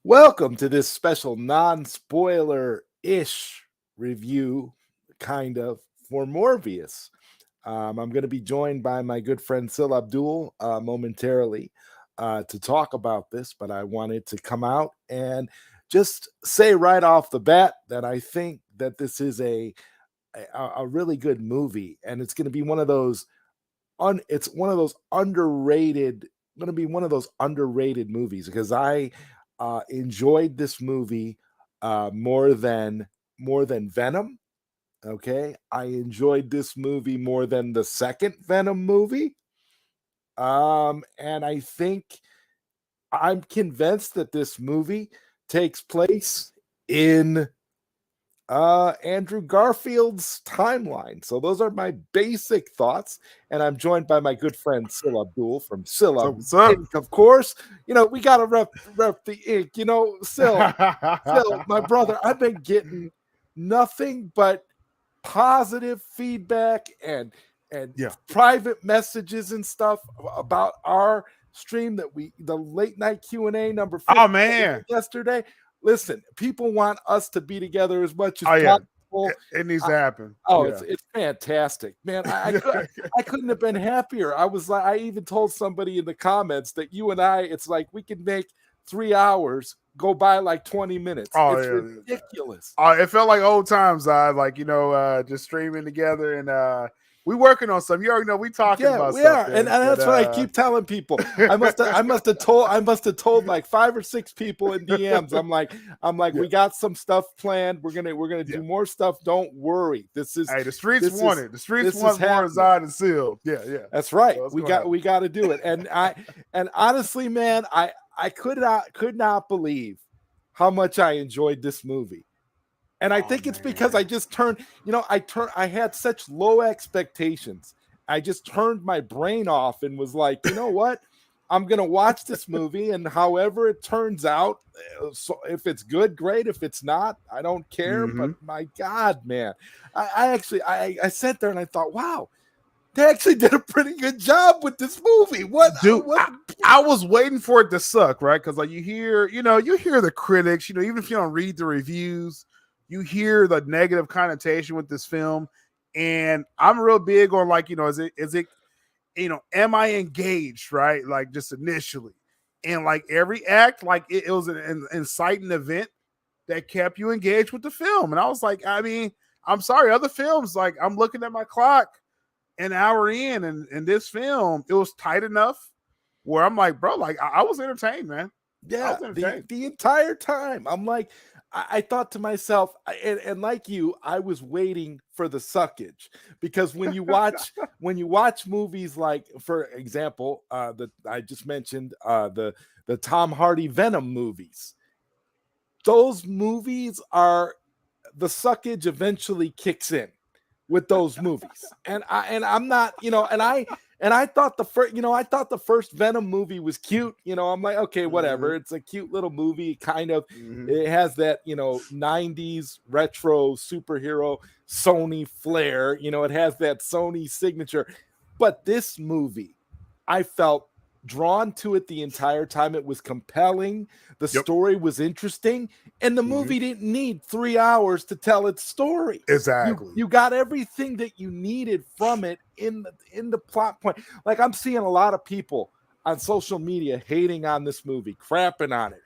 Welcome to this special non-spoiler-ish review, kind of, for Morbius. I'm going to be joined by my good friend Sil Abdul momentarily to talk about this, but I wanted to come out and just say right off the bat that I think that this is a really good movie, and it's going to be one of those it's one of those underrated going to be one of those underrated movies because I enjoyed this movie more than Venom. Okay, I enjoyed this movie more than the second Venom movie. And I think I'm convinced that this movie takes place in Andrew Garfield's timeline. So those are my basic thoughts, and I'm joined by my good friend Sil Abdul from Sil Ab What's up? Inc. Of course, we gotta rep the ink. Sil, my brother, I've been getting nothing but positive feedback and Yeah. private messages and stuff about our stream the late night Q&A number 50 Oh man. yesterday. Listen, people want us to be together as much as Oh yeah. possible. It needs to happen. Oh, Yeah. it's fantastic, man. I couldn't have been happier. I was like, I even told somebody in the comments that you and I, it's like we can make 3 hours go by like 20 minutes. Oh It's yeah. ridiculous. It felt like old times. Just streaming together and we working on some. You already know we talking Yeah, about we are, something. and that's what I keep telling people. I must have told like 5 or 6 people in DMs. I'm like, Yeah. we got some stuff planned. We're gonna Yeah. do more stuff. Don't worry. Hey, the streets want it. The streets this want is more happening. Zod and Seal. Yeah. That's right. So we got to do it. And honestly, man, I could not believe how much I enjoyed this movie. And I think it's because I just I had such low expectations. I just turned my brain off and was like, you know what? I'm going to watch this movie, and however it turns out, so if it's good, great. If it's not, I don't care. Mm-hmm. But my God, man, I sat there and I thought, wow, they actually did a pretty good job with this movie. Dude, I was waiting for it to suck, right? Because like you hear the critics, even if you don't read the reviews, you hear the negative connotation with this film. And I'm real big on is it, am I engaged, right? Like just initially. And like every act, like it was an inciting event that kept you engaged with the film. And I was like, I mean, I'm sorry, other films, like I'm looking at my clock an hour in this film, it was tight enough where I'm like, bro, like I was entertained, man. Yeah, the entire time. I'm like, I thought to myself, and like you, I was waiting for the suckage because when you watch movies like, for example, that I just mentioned, the Tom Hardy Venom movies, those movies are the suckage eventually kicks in with those movies. And I'm not, and I thought the first Venom movie was cute. I'm like, okay, whatever. Mm-hmm. It's a cute little movie, kind of. Mm-hmm. It has that, 90s retro superhero Sony flair. It has that Sony signature. But this movie, I felt drawn to it the entire time. It was compelling. The story was interesting, and the movie didn't need 3 hours to tell its story. Exactly. You got everything that you needed from it in the plot point. Like, I'm seeing a lot of people on social media hating on this movie, crapping on it.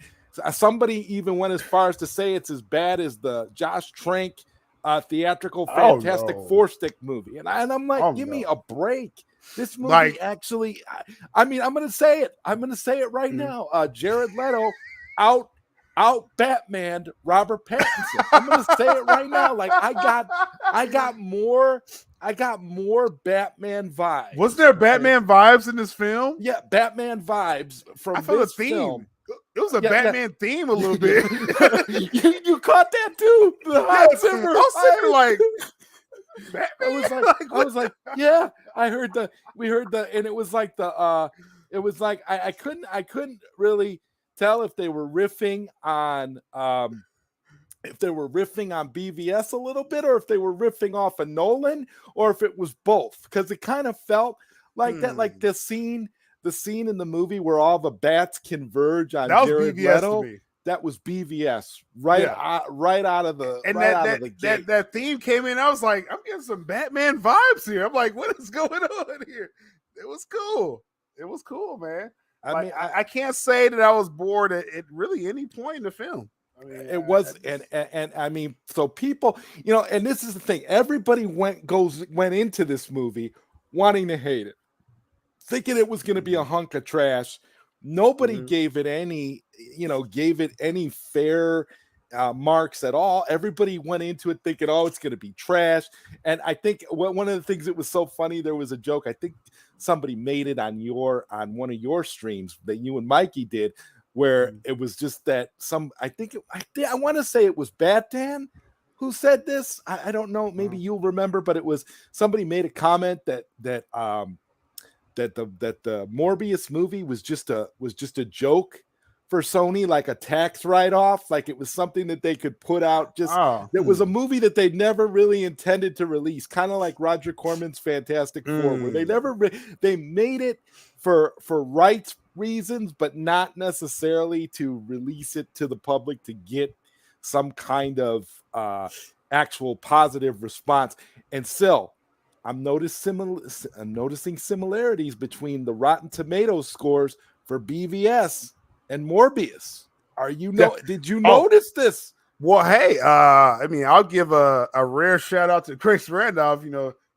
Somebody even went as far as to say it's as bad as the Josh Trank theatrical Fantastic Four stick movie. And I'm like, give me a break. This movie actually, I mean, I'm going to say it. I'm going to say it right now. Jared Leto out Batman Robert Pattinson. I'm going to say it right now. Like, I got more Batman vibes. Wasn't there Batman vibes in this film? Yeah, Batman vibes from this film. It was a Batman theme a little bit. you caught that too? The Hans Zimmer. I was sitting like, Batman? I was like, yeah. We heard the, and it was like it was like I couldn't really tell if they were riffing on BVS a little bit, or if they were riffing off of Nolan, or if it was both, because it kind of felt like that, like the scene in the movie where all the bats converge on Jared Leto. that was BVS right out of the and gate. that theme came in. I was like, I'm getting some Batman vibes here. I'm like, what is going on here? It was cool. It was cool, man. I can't say that I was bored at really any point in the film. I mean, it was, and I mean, so people, and this is the thing. Everybody went into this movie wanting to hate it, thinking it was going to be a hunk of trash. Nobody gave it any fair marks at all. Everybody went into it thinking, oh, it's going to be trash. And I think one of the things that was so funny, there was a joke. I think somebody made it on one of your streams that you and Mikey did, where it was just that I want to say it was Batman who said this. I don't know. Maybe you'll remember, but it was somebody made a comment that the Morbius movie was just a joke for Sony, like a tax write-off, like it was something that they could put out. It was a movie that they never really intended to release, kind of like Roger Corman's Fantastic Four, where they made it for rights reasons, but not necessarily to release it to the public to get some kind of actual positive response. And still, I'm noticing similarities between the Rotten Tomatoes scores for BVS and Morbius. Did you notice this? Well, hey, I mean, I'll give a rare shout out to Grace Randolph,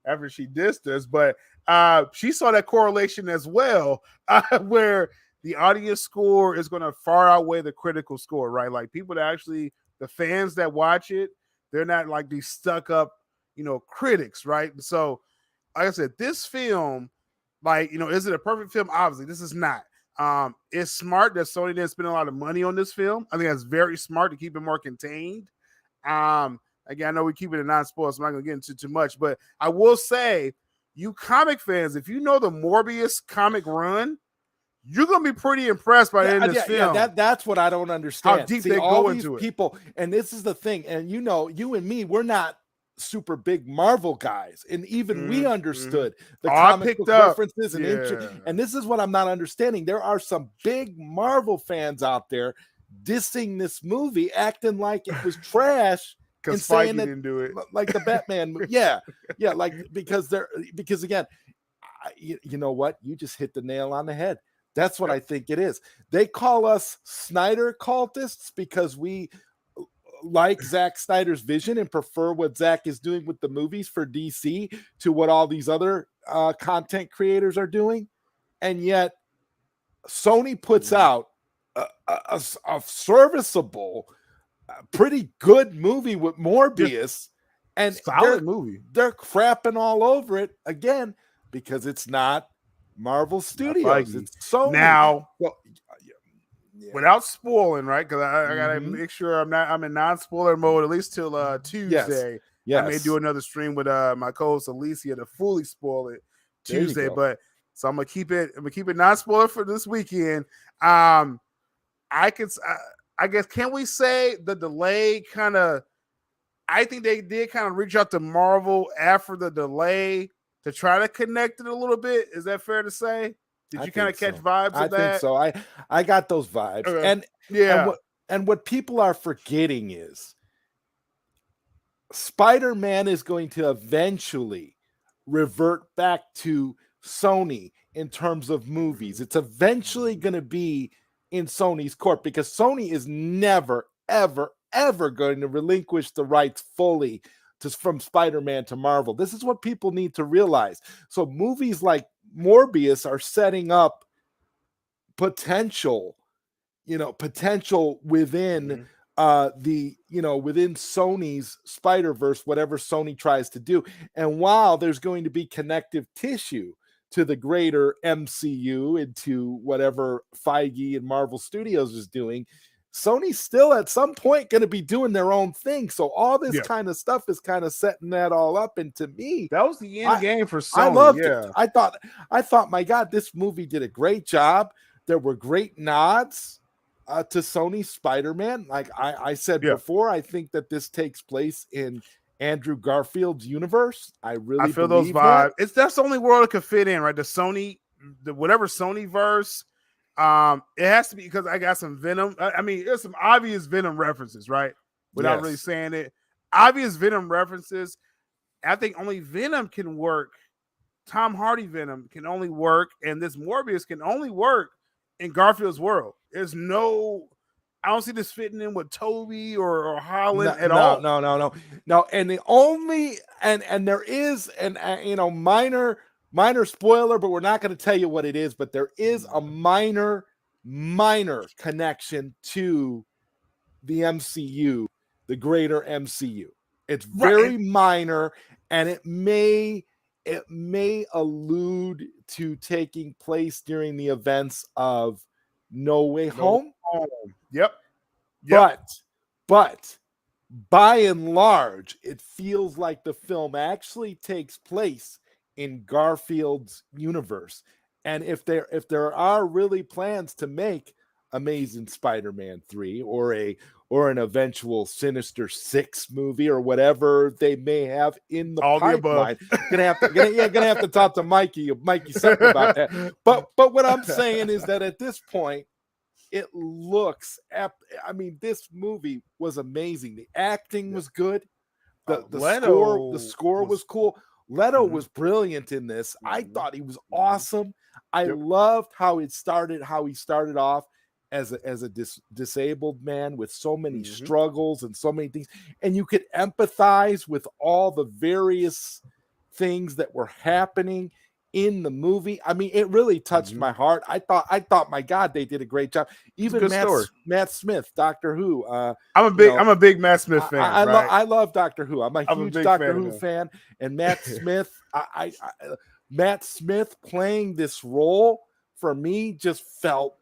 after she dissed us, but she saw that correlation as well, where the audience score is going to far outweigh the critical score, right? Like people the fans that watch it, they're not like these stuck up, critics, right? So, like I said, this film, is it a perfect film? Obviously, this is not. It's smart that Sony didn't spend a lot of money on this film. I think that's very smart to keep it more contained. Again, I know we keep it a non-spoiler, so I'm not going to get into too much, but I will say, you comic fans, if you know the Morbius comic run, you're going to be pretty impressed by the end of this film. Yeah, that's what I don't understand. How deep they go into it. People, and this is the thing, and you and me, we're not super big Marvel guys, and even we understood the comic book references and this is what I'm not understanding. There are some big Marvel fans out there dissing this movie, acting like it was trash, and saying that didn't do it like the Batman movie. Like because again, you know what? You just hit the nail on the head. That's what I think it is. They call us Snyder cultists because we like Zack Snyder's vision and prefer what Zack is doing with the movies for DC to what all these other content creators are doing. And yet Sony puts out a serviceable, pretty good movie with Morbius, and solid movie. They're crapping all over it again because it's not Marvel Studios. It's Sony. Now, without spoiling, right? Because I gotta make sure I'm in non-spoiler mode at least till Tuesday. Yes. I may do another stream with my co-host Alicia to fully spoil it Tuesday, but so I'm gonna keep it non-spoiler for this weekend. I guess, can we say the delay kind of, I think they did kind of reach out to Marvel after the delay to try to connect it a little bit. Is that fair to say? Did you kind of catch vibes of that? I think so. I got those vibes. Okay. And what people are forgetting is Spider-Man is going to eventually revert back to Sony in terms of movies. It's eventually going to be in Sony's court because Sony is never, ever, ever going to relinquish the rights fully from Spider-Man to Marvel. This is what people need to realize. So movies like Morbius are setting up potential within within Sony's Spider-Verse, whatever Sony tries to do. And while there's going to be connective tissue to the greater MCU and to whatever Feige and Marvel Studios is doing, Sony's still at some point going to be doing their own thing. So all this kind of stuff is kind of setting that all up. And to me, that was the end game for Sony. I loved it. I thought, my God, this movie did a great job. There were great nods to Sony's Spider-Man. Like I said before, I think that this takes place in Andrew Garfield's universe. I feel those vibes. That's the only world it could fit in, right? Whatever Sony verse. It has to be because I got some Venom. I mean, there's some obvious Venom references, right? Without really Yes. saying it. Obvious Venom references. I think only Venom can work. Tom Hardy Venom can only work, and this Morbius can only work in Garfield's world. There's no, I don't see this fitting in with Toby or No, Holland at no, all. no, no, no, no. And the only and there is an minor spoiler, but we're not going to tell you what it is. But there is a minor connection to the MCU, the greater MCU. It's Right. very minor, and it may allude to taking place during the events of No Way No. Home, Yep. Yep. but by and large, it feels like the film actually takes place in Garfield's universe. And if there are really plans to make Amazing Spider-Man 3 or an eventual Sinister Six movie or whatever they may have in the All the above. pipeline, gonna have to talk to Mikey Sutton about that. But what I'm saying is that at this point, it looks I mean, this movie was amazing. The acting was good. The Leto score was cool. Leto Mhm. was brilliant in this. I Mhm. thought he was Mhm. awesome. I Yep. loved how he started off as a disabled man with so many Mhm. struggles and so many things, and you could empathize with all the various things that were happening in the movie. I mean, it really touched Mhm. my heart. I thought, my God, they did a great job. It's a Even good story. Matt Smith, Doctor Who. I'm a big Matt Smith fan, right? I love Doctor Who. I'm a I'm a huge big Doctor fan of Who him. fan, and Matt Smith. Matt Smith playing this role for me just felt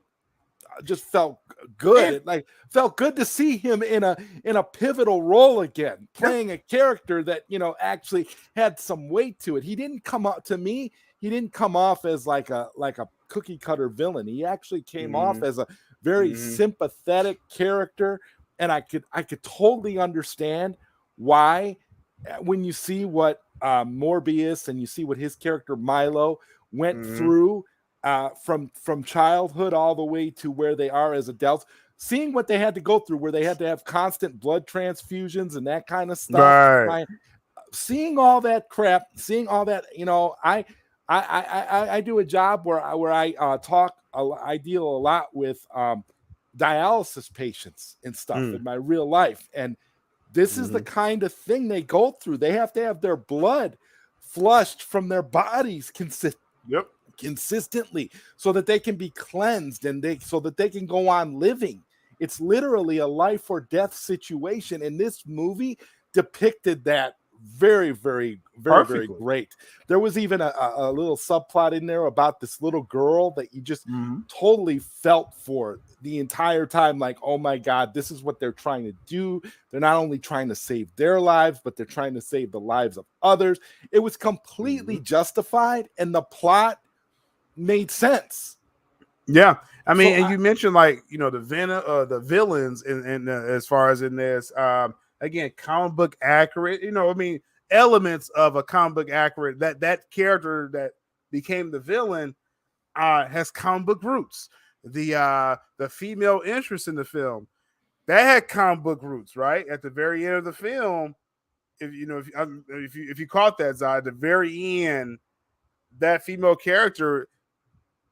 good. And It like felt good to see him in a pivotal role again, yeah. playing a character that actually had some weight to it. He didn't come up to me. He didn't come off as like a cookie cutter villain. He actually came off Mhm. as a very Mhm. sympathetic character, and I could totally understand why when you see what Morbius and you see what his character Milo went Mhm. through from childhood all the way to where they are as adults, seeing what they had to go through, where they had to have constant blood transfusions and that kind of stuff, Right. seeing all that crap, seeing all that, I do a job where I I deal a lot with dialysis patients and stuff Mm. in my real life, and this is the Mhm. kind of thing they go through. They have to have their blood flushed from their bodies Yep. consistently so that they can be cleansed and so that they can go on living. It's literally a life or death situation, and this movie depicted that very, very, very, very Perfectly. great. There was even a little subplot in there about this little girl that you just Mhm. totally felt for the entire time, like, oh my God, this is what they're trying to do. They're not only trying to save their lives, but they're trying to save the lives of others. It was completely Mhm. justified, and the plot made sense. Yeah. I mean, So and you mentioned like the villains in as far as in this again comic book accurate. I mean elements of a comic book accurate that character that became the villain has comic book roots. The female interest in the film that had comic book roots, right? At the very end of the film, if you caught that, Zai, at the very end, that female character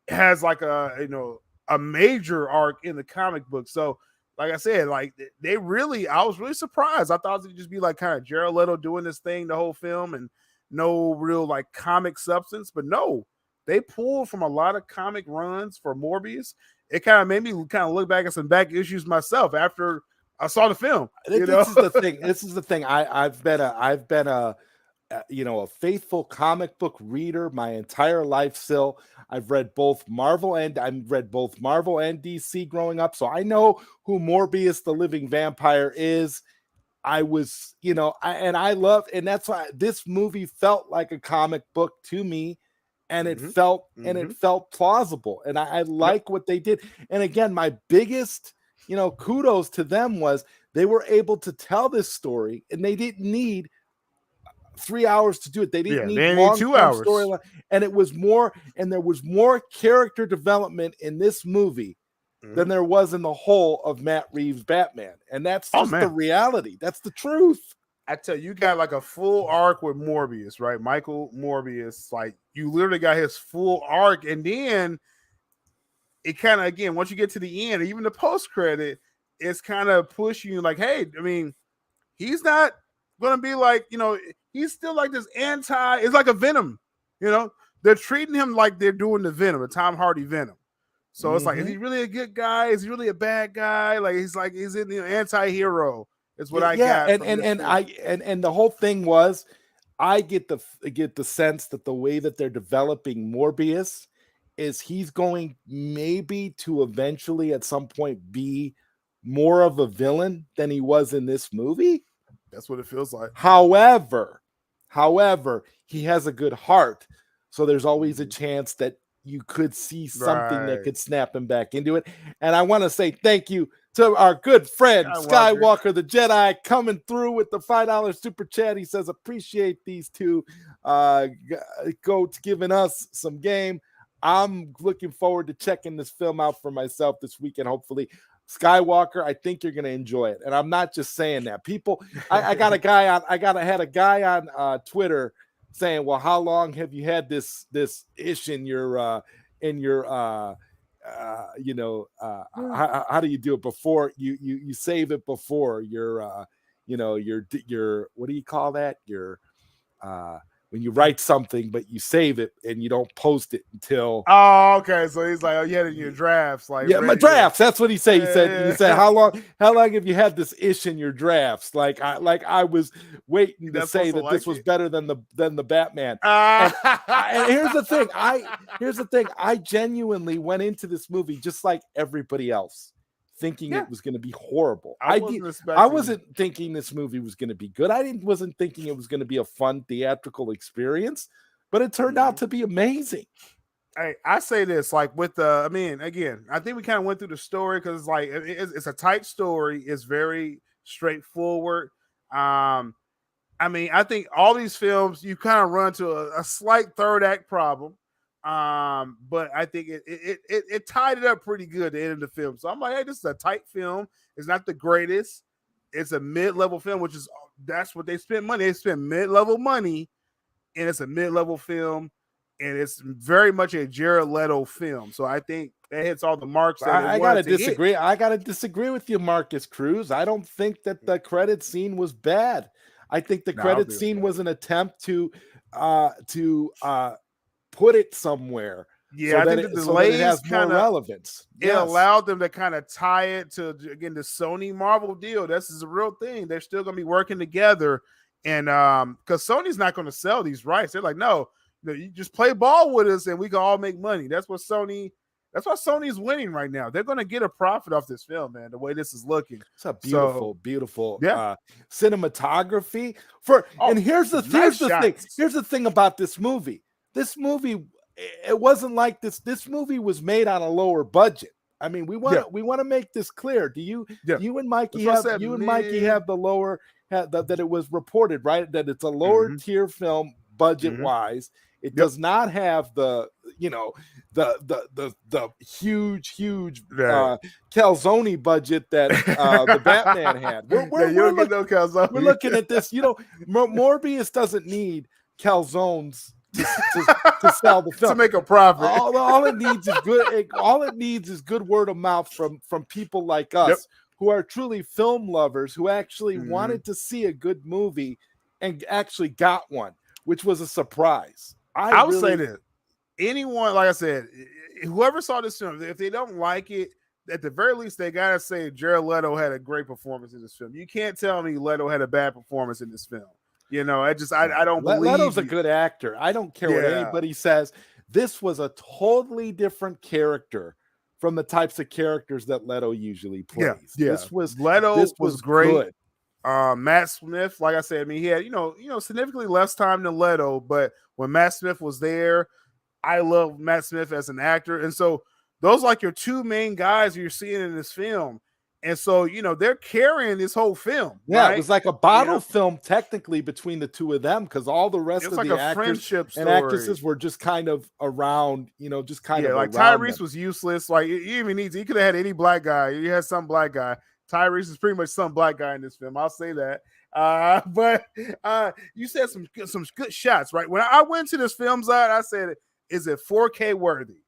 has like a major arc in the comic book. So, like I said, like I was really surprised. I thought it'd just be like kind of Jared Leto doing this thing the whole film and no real like comic substance, but no, they pulled from a lot of comic runs for Morbius. It kind of made me kind of look back at some back issues myself after I saw the film. this is the thing. This is the thing. I've been a faithful comic book reader my entire life. Still, I've read both Marvel and DC growing up, so I know who Morbius the Living Vampire is. I was, and I love, and that's why this movie felt like a comic book to me, and it Mm-hmm. felt Mm-hmm. plausible, and I Yep. like what they did. And again, my biggest, kudos to them was they were able to tell this story, and they didn't need 3 hours to do it. They didn't need they need 2 long-term hours. storyline, and there was more character development in this movie than there was in the whole of Matt Reeves' Batman. And that's just the reality. That's the truth. I tell you, you got like a full arc with Morbius, right? Michael Morbius, like you literally got his full arc, and then it kind of, again, once you get to the end, even the post credit, it's kind of pushing you like, hey, I mean, he's not going to be like, he's still like this it's like a Venom, they're treating him like they're doing the Venom, the Tom Hardy Venom. So it's like, is he really a good guy? Is he really a bad guy? Like he's in the anti-hero. Is what I got. And the whole thing was, I get the sense that the way that they're developing Morbius is he's going maybe to eventually at some point be more of a villain than he was in this movie. That's what it feels like. However, he has a good heart. So there's always a chance that you could see something that could snap him back into it. And I want to say thank you to our good friend Skywalker the Jedi, coming through with the $5 super chat. He says, appreciate these two goats giving us some game. I'm looking forward to checking this film out for myself this weekend, hopefully. Skywalker, I think you're going to enjoy it. And I'm not just saying that. People, I had a guy on Twitter saying, well, how long have you had this ish in your how do you do it before you save it before your what do you call that? When you write something, but you save it and you don't post it until. Oh, okay. So he's like, oh, you had it in your drafts, like my drafts. That's what he said. He said, how long have you had this ish in your drafts? Like I was waiting to say that this was better than the Batman. And here's the thing. I genuinely went into this movie just like everybody else, thinking it was going to be horrible. I wasn't thinking this movie was going to be good. Wasn't thinking it was going to be a fun theatrical experience, but it turned out to be amazing. Hey, I say this, like with again, I think we kind of went through the story because it's like it's a tight story. It's very straightforward. I think all these films you kind of run to a slight third act problem. But I think it tied it up pretty good at the end of the film. So I'm like, hey, this is a tight film. It's not the greatest. It's a mid-level film, that's what they spent money. They spent mid-level money, and it's a mid-level film, and it's very much a Jared Leto film. So I think that hits all the marks. I gotta disagree. I gotta disagree with you, Marcus Cruz. I don't think that the credit scene was bad. I think the credit scene was an attempt to put it somewhere. Yeah, I think the delays has more relevance. It allowed them to kind of tie it to, again, the Sony Marvel deal. This is a real thing. They're still going to be working together, and because Sony's not going to sell these rights. They're like, no, you just play ball with us, and we can all make money. That's why Sony's winning right now. They're going to get a profit off this film, man. The way this is looking, it's a beautiful cinematography. And here's the thing about this movie. This movie, it wasn't like this. This movie was made on a lower budget. I mean, we want to make this clear. Do you and Mikey have the lower that it was reported, right? That it's a lower tier film budget wise. It does not have the huge Calzone budget that the Batman had. We're looking at this. Morbius doesn't need calzones to sell the film, to make a profit. All it needs is good. All it needs is good word of mouth from people like us who are truly film lovers, who actually wanted to see a good movie and actually got one, which was a surprise. I would say that anyone, like I said, whoever saw this film, if they don't like it, at the very least, they gotta say Jared Leto had a great performance in this film. You can't tell me Leto had a bad performance in this film. I don't believe Leto's a good actor. I don't care what anybody says. This was a totally different character from the types of characters that Leto usually plays. This was great. Good. Matt Smith, like I said, he had significantly less time than Leto, but when Matt Smith was there, I love Matt Smith as an actor, and so those like your two main guys you're seeing in this film. And so, they're carrying this whole film, Yeah, it right? was like a bottle film technically between the two of them, because all the rest It's of like the a actors friendship and story. actresses were just kind of around, just kind Yeah, of like around Tyrese them. was useless. Like you even he could have had any black guy. You had some black guy. Tyrese is pretty much some black guy in this film. I'll say that. But you said some good shots, right? When I went to this film site, I said, "Is it 4K worthy?"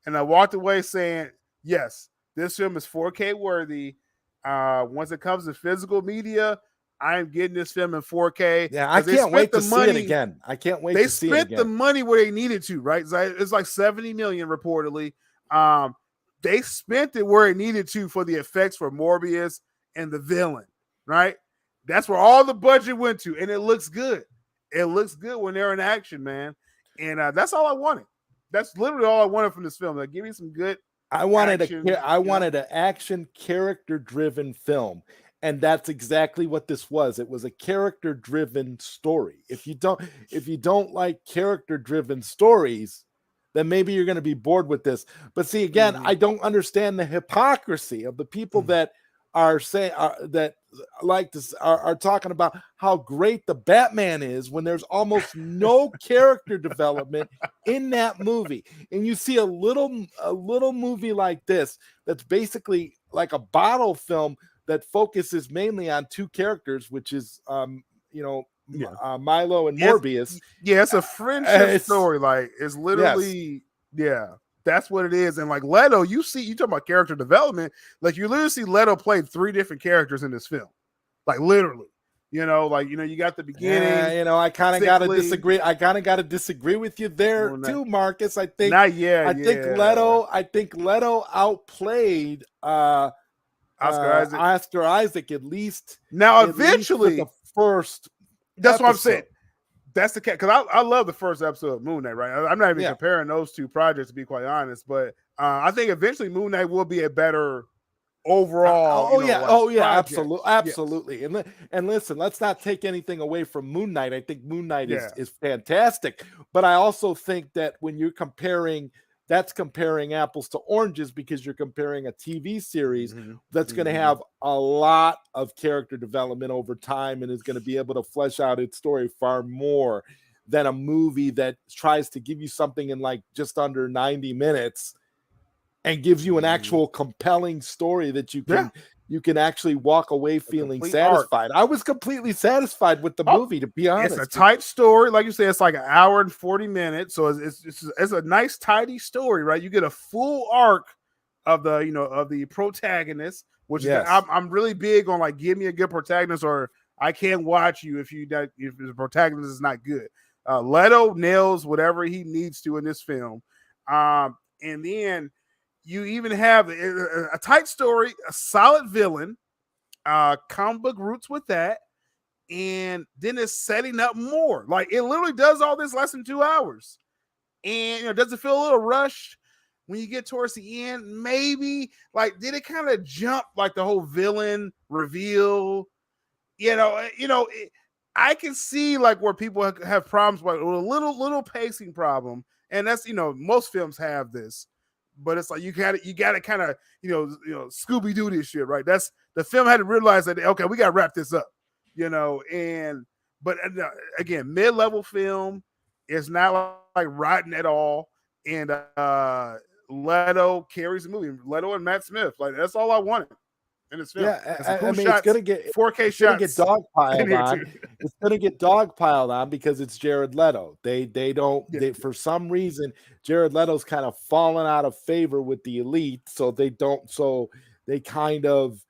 And I walked away saying, "Yes, this film is 4K worthy." Once it comes to physical media, I am getting this film in 4K. Yeah, I They can't spent wait the to see it money. again. I can't wait They to see it spent the again. money where they needed to, right? It's like 70 million reportedly. They spent it where it needed to for the effects for Morbius and the villain, right? That's where all the budget went to, and it looks good. It looks good when they're in action, man. And that's all I wanted. That's literally all I wanted from this film. Like, give me some good action. I wanted an action character driven film. And that's exactly what this was. It was a character driven story. If you don't like character driven stories, then maybe you're going to be bored with this. But see, again, I don't understand the hypocrisy of the people that are saying that like this are talking about how great the Batman is when there's almost no character development in that movie. And you see a little movie like this that's basically like a bottle film that focuses mainly on two characters, which is Milo and Morbius. Yeah, it's a friendship story. Like, it's literally, that's what it is. And like Leto, you talk about character development, like you literally see Leto play 3 different characters in this film. Like literally. You got the beginning. I kind of got to disagree. I kind of got to disagree with you there too, Marcus. I think Leto outplayed Oscar Isaac at least. Now, eventually, the first. That's what I'm saying. That's the cat, because I love the first episode of Moon Knight, right? I'm not even comparing those two projects, to be quite honest, but I think eventually Moon Knight will be a better overall. Absolutely. Yes. And listen, let's not take anything away from Moon Knight. I think Moon Knight is fantastic, but I also think that when you're comparing apples to oranges, because you're comparing a TV series that's going to have a lot of character development over time and is going to be able to flesh out its story far more than a movie that tries to give you something in like just under 90 minutes and gives you an actual compelling story that you can actually walk away feeling satisfied. I was completely satisfied with the movie, to be honest. It's a tight story. Like you said, it's like an hour and 40 minutes. So it's a nice, tidy story, right? You get a full arc of the protagonist, which is, I'm really big on, like, give me a good protagonist, or I can't watch you if the protagonist is not good. Leto nails whatever he needs to in this film. And then you even have a tight story, a solid villain, comic book roots with that, and then it's setting up more. Like, it literally does all this less than 2 hours. And does it feel a little rushed when you get towards the end? Maybe. Like, did it kind of jump, like, the whole villain reveal? I can see, like, where people have problems with a little pacing problem, and that's most films have this. But it's like you got to kind of Scooby Doo this shit, right? That's the film had to realize that, okay, we got to wrap this up, but again, mid-level film is not like rotten at all, and Leto carries the movie. Leto and Matt Smith, like, that's all I wanted in this film. It's gonna get 4K shots. It's gonna get dogpiled on because it's Jared Leto. They for some reason Jared Leto's kind of fallen out of favor with the elite, so they kind of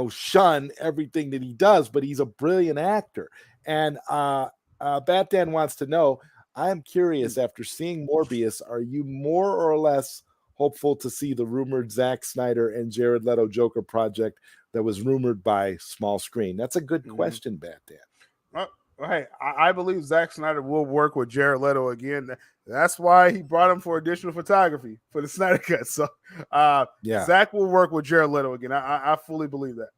shun everything that he does. But he's a brilliant actor. And Batman wants to know, I'm curious, after seeing Morbius, are you more or less hopeful to see the rumored Zack Snyder and Jared Leto Joker project that was rumored by Small Screen? That's a good question, Batman. Hey, I believe Zack Snyder will work with Jared Leto again. That's why he brought him for additional photography for the Snyder Cut. So, Zack will work with Jared Leto again. I fully believe that.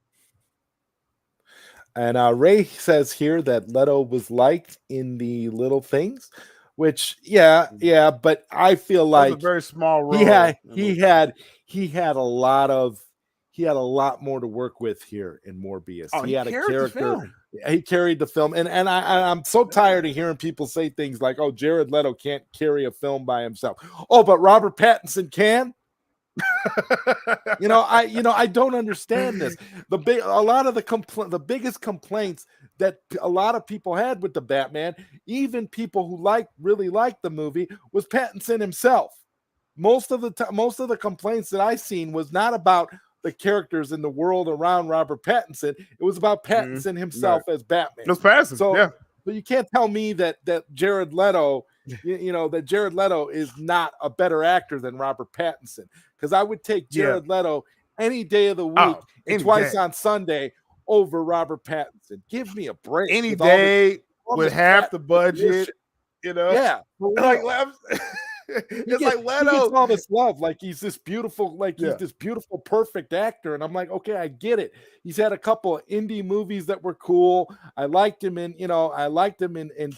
And Ray says here that Leto was liked in The Little Things, which but I feel like a very small role. He had a lot of he had a lot more to work with here in Morbius. Oh, He he had a carried the character. film. He carried the film, and I'm so tired of hearing people say things like, "Oh, Jared Leto can't carry a film by himself." Oh, but Robert Pattinson can. I don't understand this. The biggest complaints that a lot of people had with the Batman, even people who really liked the movie, was Pattinson himself. Most of the complaints that I seen was not about the characters in the world around Robert Pattinson. It was about Pattinson himself as Batman. It was Pattinson. So, yeah. but you can't tell me that Jared Leto, that Jared Leto is not a better actor than Robert Pattinson. Because I would take Jared Leto any day of the week and twice on Sunday over Robert Pattinson. Give me a break. Any day with half the budget, Yeah. Like it's like Leto. He gets all this love, like he's this beautiful, perfect actor. And I'm like, okay, I get it. He's had a couple of indie movies that were cool. I liked him in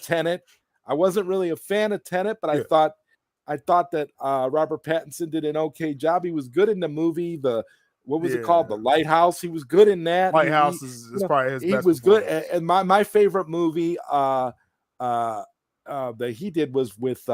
Tenet. I wasn't really a fan of Tenet, but I thought that Robert Pattinson did an okay job. He was good in the movie. What was it called? The Lighthouse. He was good in that. Lighthouse is probably his best. He was good. And my favorite movie that he did was with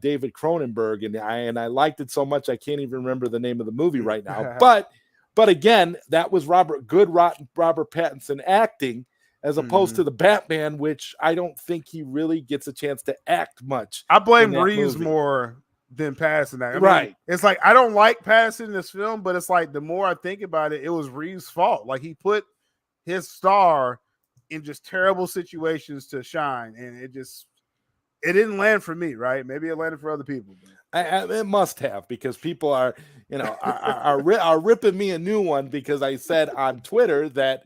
David Cronenberg, and I liked it so much I can't even remember the name of the movie right now. But again, that was Robert Pattinson acting, as opposed to the Batman, which I don't think he really gets a chance to act much. I blame Reeves more than Pattinson. I mean, it's like I don't like Pattinson in this film, but it's like the more I think about it, it was Reeves' fault. Like he put his star in just terrible situations to shine, and it didn't land for me, right? Maybe it landed for other people. It must have, because people are ripping me a new one because I said on Twitter that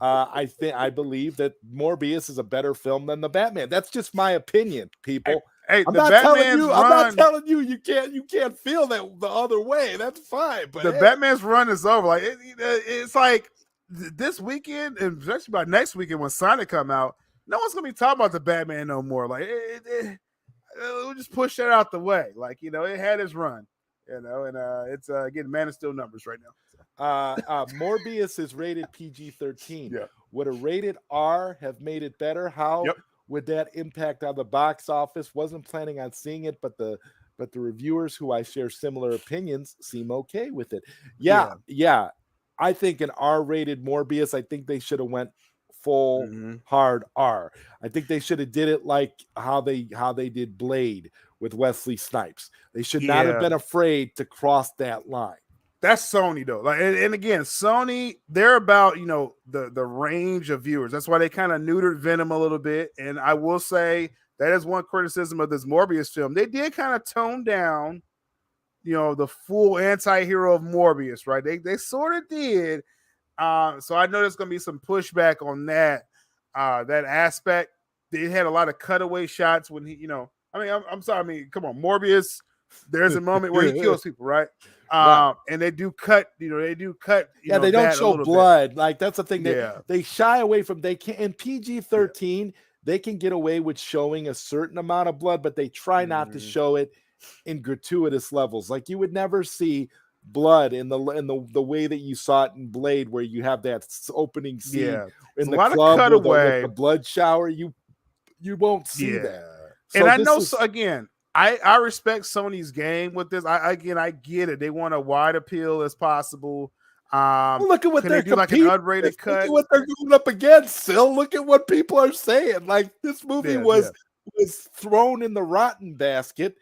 I believe that Morbius is a better film than the Batman. That's just my opinion, people. Hey, I'm not telling you you can't feel that the other way. That's fine. But the Batman's run is over. Like it's like this weekend, and especially by next weekend when Sonic come out, no one's gonna be talking about the Batman no more. Like we'll just push that out the way. Like it had its run, and it's getting Man of Steel numbers right now. Morbius is rated PG-13. Yeah. Would a rated R have made it better? How would that impact on the box office? Wasn't planning on seeing it, but the reviewers who I share similar opinions seem okay with it. Yeah. I think an R-rated Morbius. I think they should have went full hard R. I think they should have did it like how they did Blade with Wesley Snipes. They should not have been afraid to cross that line. That's Sony though. Like, and again, Sony, they're about the range of viewers. That's why they kind of neutered Venom a little bit. And I will say that is one criticism of this Morbius film. They did kind of tone down, the full anti-hero of Morbius, right? They sort of did. So I know there's going to be some pushback on that aspect. They had a lot of cutaway shots when he, I'm sorry. I mean, come on, Morbius. There's a moment where he kills people, right? And they do cut. They do cut. They don't show blood. Like that's the thing. They shy away from. They can in PG-13. They can get away with showing a certain amount of blood, but they try not to show it in gratuitous levels. Like you would never see blood in the way that you saw it in Blade, where you have that opening scene in the club with the blood shower. You won't see that. So and I know again. I respect Sony's game with this. I get it. They want a wide appeal as possible. Look at what they're doing, like an unrated cut. Look at what they're going up against. Still, look at what people are saying. Like this movie was thrown in the rotten basket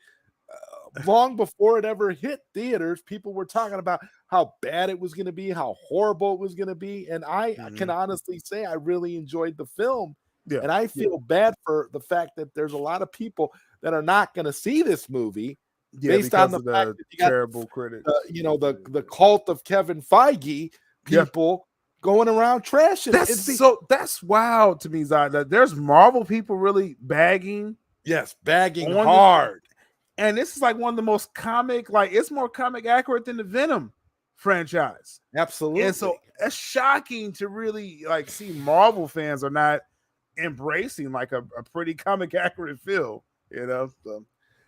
long before it ever hit theaters. People were talking about how bad it was going to be, how horrible it was going to be, and I can honestly say I really enjoyed the film. Yeah. And I feel bad for the fact that there's a lot of people that are not going to see this movie based on the fact that you got terrible critics. The cult of Kevin Feige people going around trashing. That's wild to me, Zod. There's Marvel people really bagging. Yes, bagging hard. And this is like one of the most comic, like it's more comic accurate than the Venom franchise. Absolutely. And so it's shocking to really like see Marvel fans are not embracing like a pretty comic accurate film, So.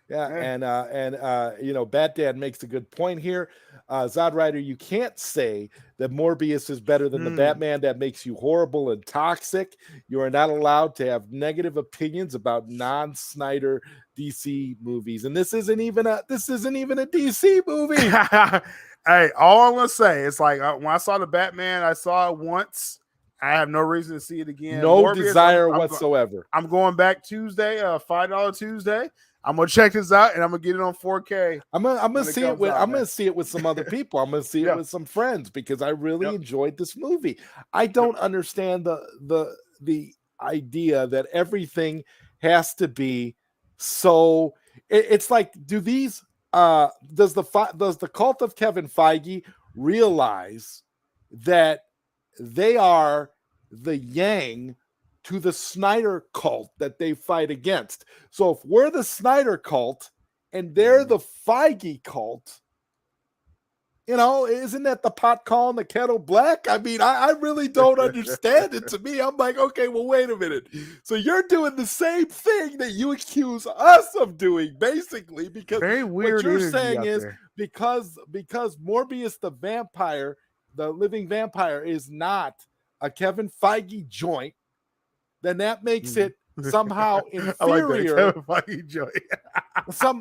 Yeah, and you know, Bat Dad makes a good point here. Zod Rider, you can't say that Morbius is better than the Batman that makes you horrible and toxic. You are not allowed to have negative opinions about non-Snyder DC movies, and this isn't even a DC movie. Hey, all I'm gonna say is like when I saw the Batman, I saw it once. I have no reason to see it again. No Morbius, desire whatsoever. I'm going back Tuesday, $5 Tuesday. I'm gonna check this out and I'm gonna get it on 4K. I'm gonna see it with I'm gonna see it with some other people. I'm gonna see it with some friends because I really enjoyed this movie. I don't understand the idea that everything has to be so. It's like, do these does the cult of Kevin Feige realize that they are the yang to the Snyder cult that they fight against? So if we're the Snyder cult and they're the Feige cult, you know, isn't that the pot calling the kettle black? I mean, I really don't understand it. To me, I'm like, okay, well, wait a minute. So you're doing the same thing that you accuse us of doing, basically, because very weird. What you're saying is because Morbius the vampire, the living vampire, is not a Kevin Feige joint, then that makes it somehow inferior.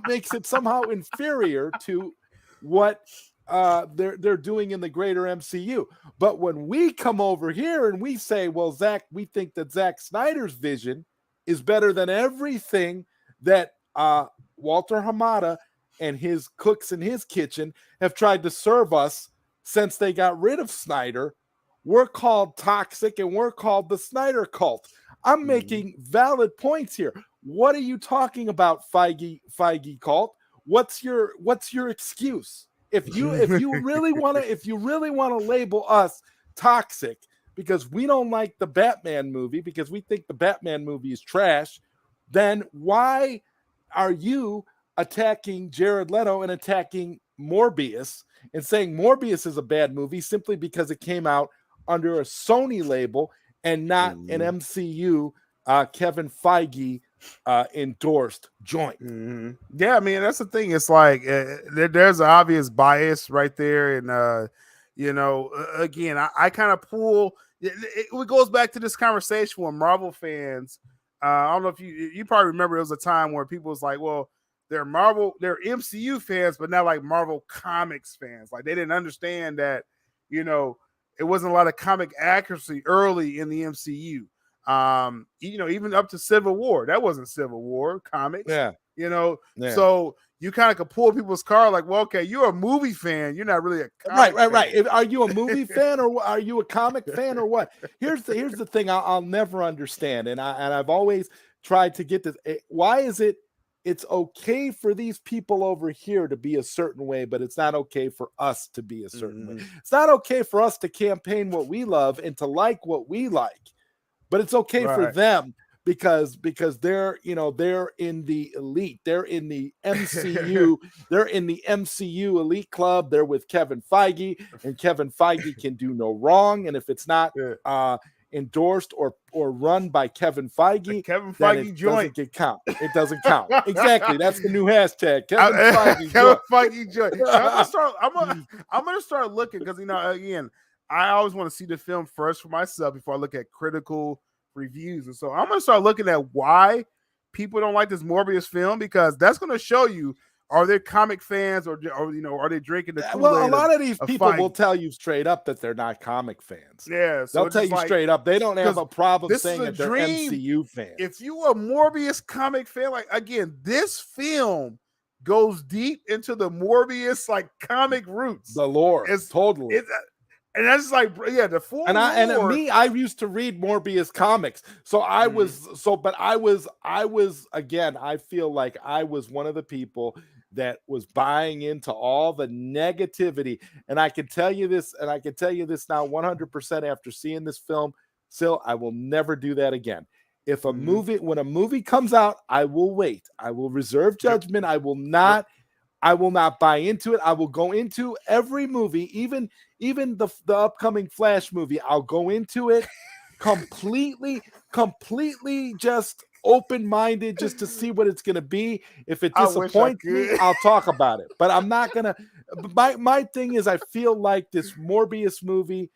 Makes it somehow inferior to what they're doing in the greater MCU. But when we come over here and we say, well, Zach, we think that Zack Snyder's vision is better than everything that Walter Hamada and his cooks in his kitchen have tried to serve us since they got rid of Snyder, we're called toxic and we're called the Snyder cult. I'm making valid points here. What are you talking about, Feige cult? What's your excuse? If you really want to label us toxic because we don't like the Batman movie, because we think the Batman movie is trash, then why are you attacking Jared Leto and attacking Morbius and saying Morbius is a bad movie simply because it came out under a Sony label and not an MCU Kevin Feige endorsed joint? Yeah, I mean, that's the thing. It's like there's an obvious bias right there. And, you know, again, I kind of pull it goes back to this conversation with Marvel fans. I don't know if you probably remember there was a time where people was like, well, they're MCU fans, but not like Marvel Comics fans. Like they didn't understand that, you know, it wasn't a lot of comic accuracy early in the MCU. You know, even up to Civil War, that wasn't Civil War comics. Yeah, you know, so you kind of could pull people's card like, well, okay, you're a movie fan, you're not really a comic right. Are you a movie fan or are you a comic fan or what? Here's the thing I'll never understand, and I've always tried to get this. Why is it's okay for these people over here to be a certain way, but it's not okay for us to be a certain way? It's not okay for us to campaign what we love and to like what we like, but it's okay for them because they're, you know, they're in the elite, they're in the MCU, they're in the MCU elite club. They're with Kevin Feige, and Kevin Feige can do no wrong. And if it's not endorsed or run by Kevin Feige, joint doesn't count. It doesn't count. Exactly. That's the new hashtag. Kevin Feige joint. I'm gonna start looking because, you know, again, I always want to see the film first for myself before I look at critical reviews. And so I'm going to start looking at why people don't like this Morbius film, because that's going to show you, are they comic fans or you know, are they drinking the Kool-Aid? Well, a lot of these people will tell you straight up that they're not comic fans. Yeah. So they'll tell you straight up they don't have a problem saying that they're MCU fans. If you are a Morbius comic fan, like, again, this film goes deep into the Morbius like comic roots. The lore. And that's like, the full I used to read Morbius comics. So I feel like I was one of the people that was buying into all the negativity. And I can tell you this now 100% after seeing this film. Still, I will never do that again. If when a movie comes out, I will wait. I will reserve judgment. I will not buy into it. I will go into every movie, even the upcoming Flash movie. I'll go into it completely just open-minded just to see what it's going to be. If it I wish I disappoints me, could. I'll talk about it. But I'm not going to. My thing is, I feel like this Morbius movie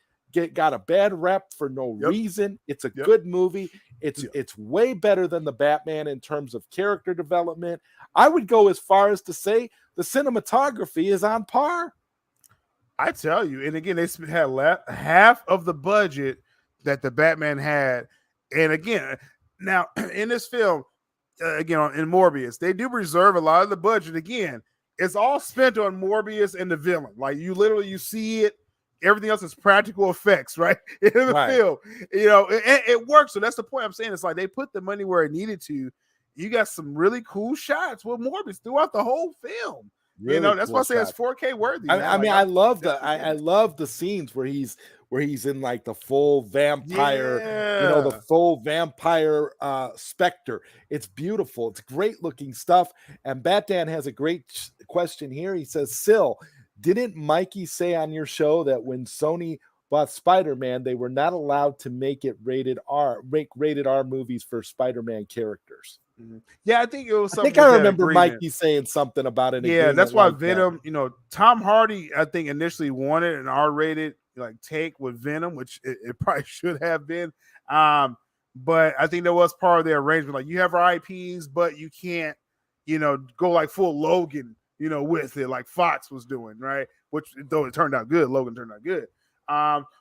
got a bad rep for no Yep. reason. It's a Yep. good movie. It's way better than the Batman in terms of character development. I would go as far as to say the cinematography is on par. I tell you, and again, they had half of the budget that the Batman had. And again, now in this film, again, in Morbius, they do reserve a lot of the budget. Again, it's all spent on Morbius and the villain. Like you see it. Everything else is practical effects, right? In the film, it works. So that's the point I'm saying. It's like they put the money where it needed to. You got some really cool shots with Morbius throughout the whole film. Really that's cool why I say shots. it's 4K worthy. I mean, I love the scenes where he's in like the full vampire, the full vampire specter. It's beautiful. It's great looking stuff. And Batman has a great question here. He says, Sil, didn't Mikey say on your show that when Sony bought Spider-Man, they were not allowed to make rated R movies for Spider-Man characters? Yeah, I think it was something. I think I remember Mikey saying something about it. Yeah, that's why Venom, Tom Hardy, I think initially wanted an R-rated take with Venom, which it probably should have been. But I think that was part of the arrangement. Like, you have our IPs, but you can't, go like full Logan, with it, like Fox was doing, right? Which, though it turned out good, Logan turned out good.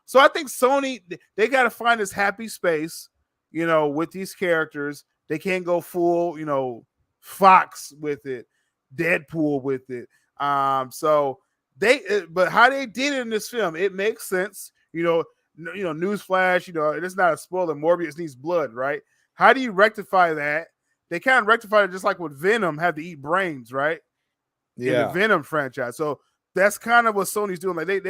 So I think Sony, they got to find this happy space, with these characters. They can't go full, Fox with it, Deadpool with it. So but how they did it in this film, it makes sense. Newsflash, it's not a spoiler. Morbius needs blood, right? How do you rectify that? They kind of rectified it just like with Venom had to eat brains, right? Yeah. In the Venom franchise. So that's kind of what Sony's doing. Like they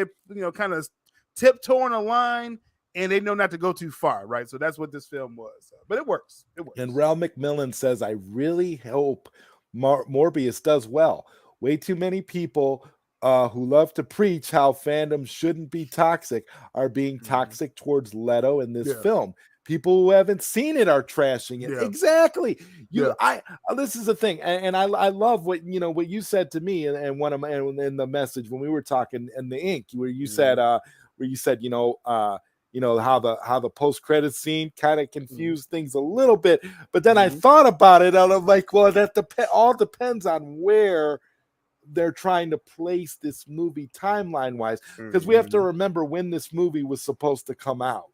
kind of tiptoeing a line, and they know not to go too far, right? So that's what this film was. But it works. It works. And Ralph McMillan says, I really hope Morbius does well. Way too many people who love to preach how fandom shouldn't be toxic are being toxic towards Leto in this film. People who haven't seen it are trashing it. Yeah. Exactly. This is the thing, and I love what you said to me and one of my in the message when we were talking in the ink, where you said how the post-credit scene kind of confused things a little bit, but then I thought about it and I'm like, well, that all depends on where they're trying to place this movie timeline wise, because we have to remember when this movie was supposed to come out.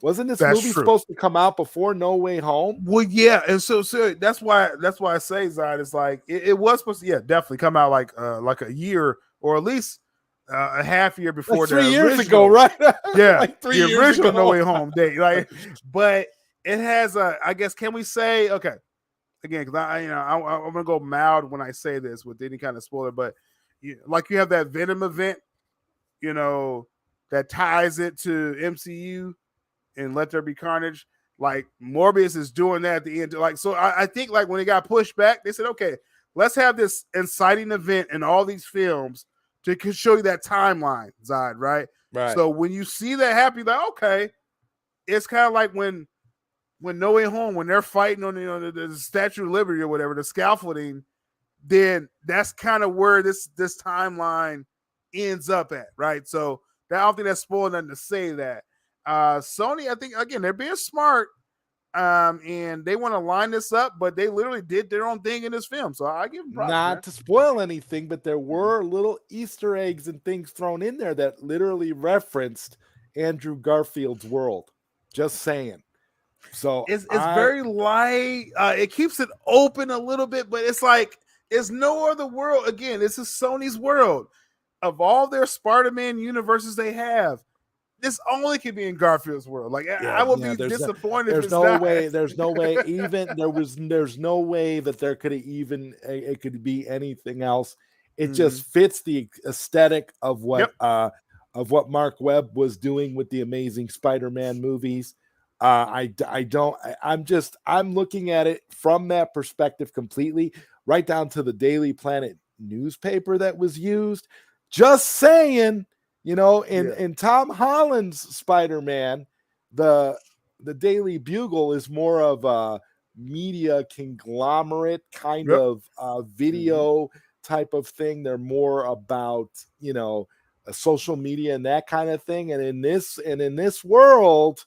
Wasn't this movie supposed to come out before No Way Home? Well, yeah, and so that's why I say, Zod, it's like it was supposed to, definitely come out like a year or at least a half year before. Like 3 years ago, right? Yeah, like 3 the years original ago. No Way Home date. Like, but it has I guess, can we say, okay, again, because I'm gonna go mild when I say this with any kind of spoiler, but you have that Venom event, that ties it to MCU and Let There Be Carnage. Like, Morbius is doing that at the end. Like, so I think like when it got pushed back, they said, okay, let's have this inciting event in all these films to show you that timeline, Zod, right? Right. So when you see that happen, you're like, okay, it's kind of like when No Way Home, when they're fighting on the Statue of Liberty or whatever, the scaffolding, then that's kind of where this timeline ends up at, right? So I don't think that's spoiling nothing to say that. Sony, I think, again, they're being smart, and they want to line this up, but they literally did their own thing in this film. So I give them props. Not to spoil anything, but there were little Easter eggs and things thrown in there that literally referenced Andrew Garfield's world. Just saying. So it's very light. It keeps it open a little bit, but it's like it's no other world. Again, this is Sony's world. Of all their Spider-Man universes they have, this only could be in Garfield's world. Like, I will be disappointed. There's no way. There's no way. Even there's no way that there could even it could be anything else. It just fits the aesthetic of what Mark Webb was doing with the Amazing Spider-Man movies. I'm looking at it from that perspective completely, right down to the Daily Planet newspaper that was used. Just saying. In Tom Holland's Spider-Man, the Daily Bugle is more of media conglomerate kind Yep. of video type of thing. They're more about, social media and that kind of thing. And in this world,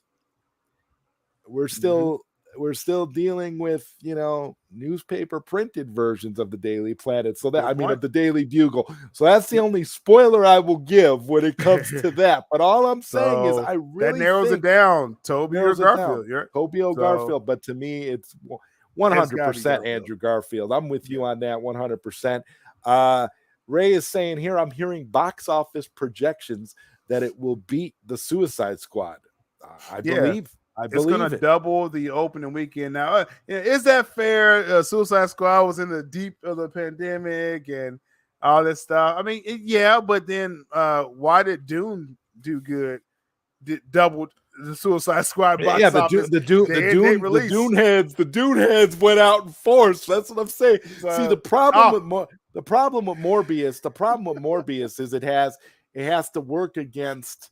we're still dealing with, newspaper printed versions of the Daily Planet. So that, of the Daily Bugle. So that's the only spoiler I will give when it comes to that. But all I'm saying is I really that narrows it down. Tobey or Garfield. Tobey or Garfield. But to me, it's 100% Andrew Garfield. I'm with you on that 100%. Ray is saying here, I'm hearing box office projections that it will beat the Suicide Squad. I believe it's going to double the opening weekend. Now, is that fair? Suicide Squad was in the deep of the pandemic and all this stuff. I mean, but then why did Dune do good? Doubled the Suicide Squad box office. The Dune heads went out in force. That's what I'm saying. See, the problem with Morbius is it has to work against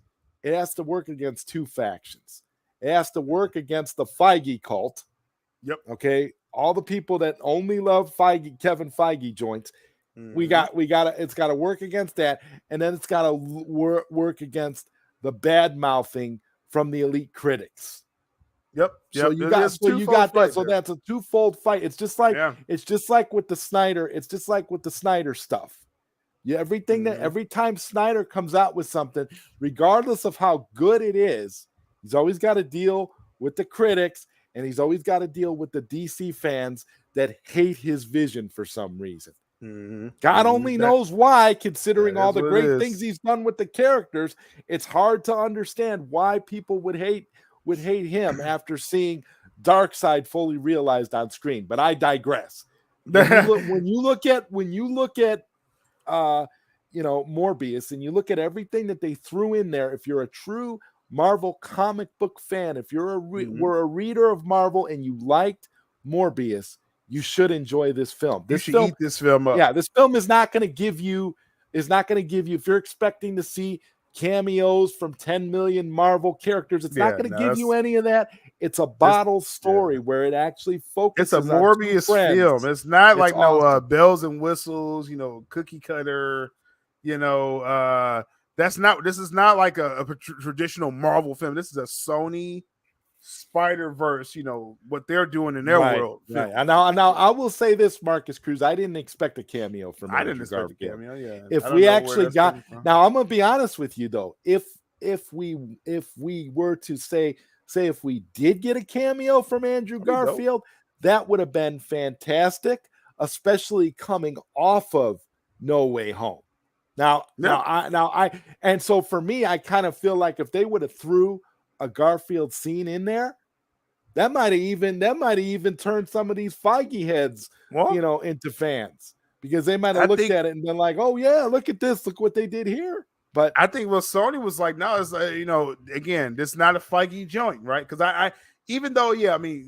two factions. It has to work against the Feige cult. Yep. Okay. All the people that only love Kevin Feige joints. It's got to work against that, and then it's got to work against the bad mouthing from the elite critics. Yep. So you got that. So that's a twofold fight. It's just like with the Snyder. It's just like with the Snyder stuff. Every time Snyder comes out with something, regardless of how good it is, he's always got to deal with the critics, and he's always got to deal with the DC fans that hate his vision for some reason. God only knows why, considering all the great things he's done with the characters. It's hard to understand why people would hate him after seeing Darkseid fully realized on screen. But I digress. When you look at Morbius, and you look at everything that they threw in there, if you're a true Marvel comic book fan, if you're were a reader of Marvel and you liked Morbius, you should enjoy this film. Eat this film up. Yeah, this film is not going to give you, if you're expecting to see cameos from 10 million Marvel characters, it's not going to give you any of that. It's a bottle story where it actually focuses on It's a Morbius film. It's not like awesome. Bells and whistles, cookie cutter, this is not like a traditional Marvel film. This is a Sony Spider-Verse, what they're doing in their world. Right. And now I will say this, Marcus Cruz, I didn't expect a cameo from I didn't expect a cameo, If we actually got, now I'm going to be honest with you though, if we were to say if we did get a cameo from Andrew Garfield, that would have been fantastic, especially coming off of No Way Home. And so for me, I kind of feel like if they would have threw a Garfield scene in there, that might have even turned some of these Feige heads, into fans, because they might have looked at it and been like, "Oh yeah, look at this! Look what they did here." But I think Sony was like, "No, it's again, this is not a Feige joint, right?" Because I even though,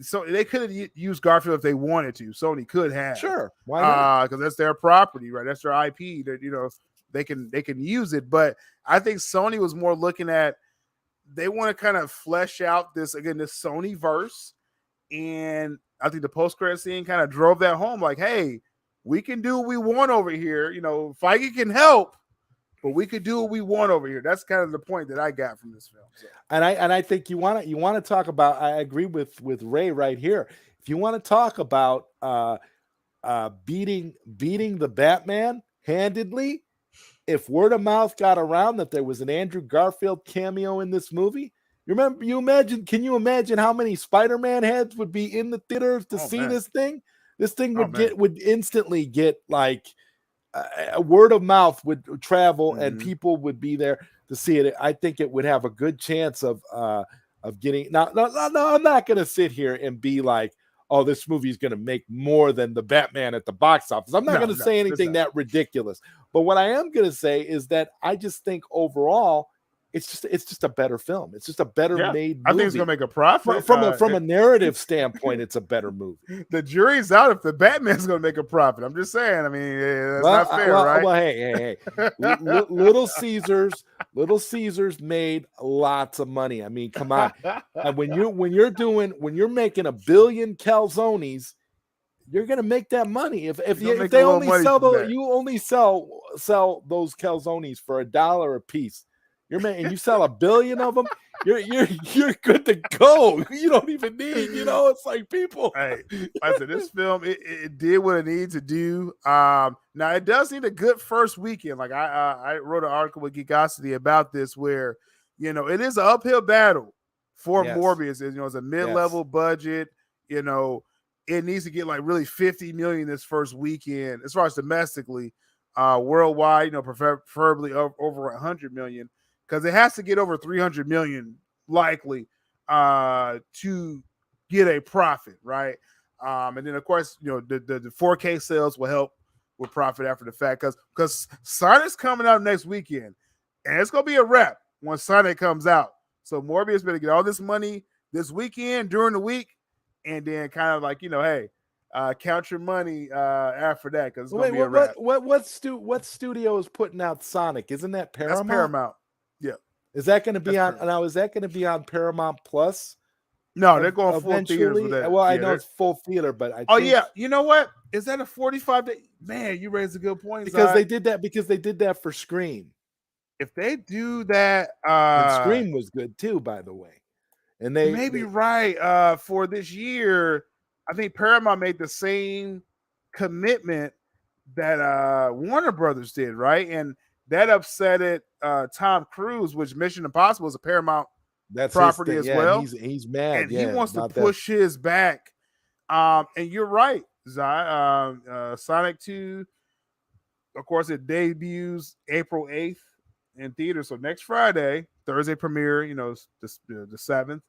so they could have used Garfield if they wanted to. Sony could have, sure, why not? Because that's their property, right? That's their IP. That they can use it. But I think Sony was more looking at, they want to kind of flesh out this Sony verse, and I think the post-credit scene kind of drove that home. Like, hey, we can do what we want over here. Feige can help, but we could do what we want over here. That's kind of the point that I got from this film. So. And I think you want to talk about. I agree with Ray right here. If you want to talk about beating the Batman handedly, if word of mouth got around that there was an Andrew Garfield cameo in this movie, can you imagine how many Spider-Man heads would be in the theaters to see this thing? This thing would instantly get like a word of mouth would travel, and people would be there to see it. I think it would have a good chance of getting. Now, I'm not going to sit here and be like, oh, this movie is going to make more than the Batman at the box office. I'm not going to say anything that ridiculous. But what I am going to say is that I just think overall it's just a better film. It's just a better Yeah, made I think it's movie. gonna make a profit. From a narrative standpoint, it's a better movie. The jury's out if the Batman's gonna make a profit. I'm just saying. I mean, that's not fair, right? Well, hey. Little Caesars made lots of money. I mean, come on. And when you're making a billion calzones, you're gonna make that money. If they only sell you only sell those calzones for $1 a piece. And you sell 1 billion of them, you're good to go. You don't even need, it's like people. Hey, I said this film it did what it needed to do. Now it does need a good first weekend. Like I wrote an article with Geekosity about this, where it is an uphill battle for Morbius. It's a mid-level budget. It needs to get like really 50 million this first weekend as far as domestically, worldwide. Preferably over 100 million. Because it has to get over 300 million likely to get a profit, right? And then of course, the 4K sales will help with profit after the fact, because Sonic's coming out next weekend, and it's gonna be a wrap when Sonic comes out. So Morbius better get all this money this weekend during the week, and then kind of like hey, count your money after that, because it's gonna be a wrap. What studio is putting out Sonic? Isn't that Paramount? That's Paramount. Yeah. Is that going to be on? Now, is that going to be on Paramount Plus? No, they're going full theaters with that. Well, I know it's full theater, but I think... yeah, you know what? Is that a 45-day? Man, you raised a good point. Because they did that for Scream. If they do that, and Scream was good too, by the way. And they may be right. For this year, I think Paramount made the same commitment that Warner Brothers did, right? And that upset Tom Cruise, which Mission Impossible is a Paramount property as well. He's mad, and he wants to push his back. And you're right, Zai. Sonic 2, of course, it debuts April 8th in theaters. So next Friday, Thursday premiere, the 7th.